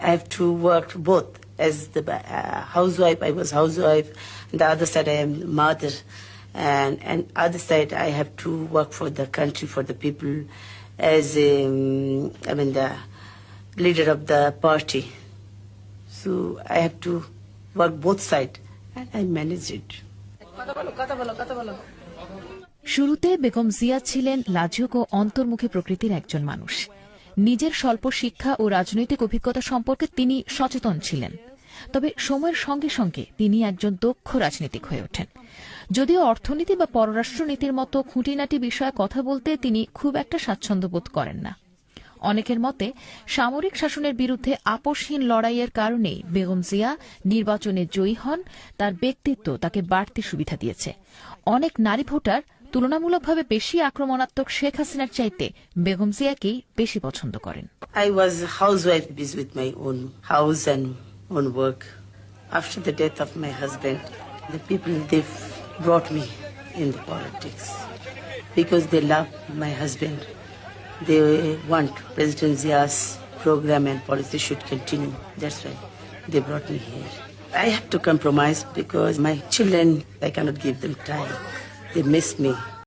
I have to work both. As the housewife, I was housewife. On the other side, I am mother. And other side, I have to work for the country, for the people, as the leader of the party. So I have to work both sides, and I manage it. শুরুতে বেগম জিয়া ছিলেন লাজুক ও অন্তর্মুখী প্রকৃতির একজন মানুষ। নিজের স্বল্প শিক্ষা ও রাজনৈতিক অভিজ্ঞতা সম্পর্কে তিনি সচেতন ছিলেন। তবে সময়ের সঙ্গে সঙ্গে তিনি একজন দক্ষ রাজনীতিক হয়ে ওঠেন। যদিও অর্থনীতি বা পররাষ্ট্রনীতির মতো খুঁটিনাটি বিষয়ে কথা বলতে তিনি খুব একটা স্বাচ্ছন্দ্য বোধ করেন না। অনেকের মতে সামরিক শাসনের বিরুদ্ধে আপোষহীন লড়াইয়ের কারণেই বেগম জিয়া নির্বাচনে জয়ী হন। তার ব্যক্তিত্ব তাকে বাড়তি সুবিধা দিয়েছে। অনেক নারী ভোটার তুলনামূলকভাবে বেশি আক্রমণাত্মক শেখ হাসিনার চাইতে বেগম জিয়াকেই বেশি পছন্দ করেন। I was a housewife, busy with my own house and own work. After the death of my husband, the people, they brought me in the politics because they love my husband. They want President Zia's program and policy should continue. That's why they brought me here. I have to compromise because my children, I cannot give them time. They miss me.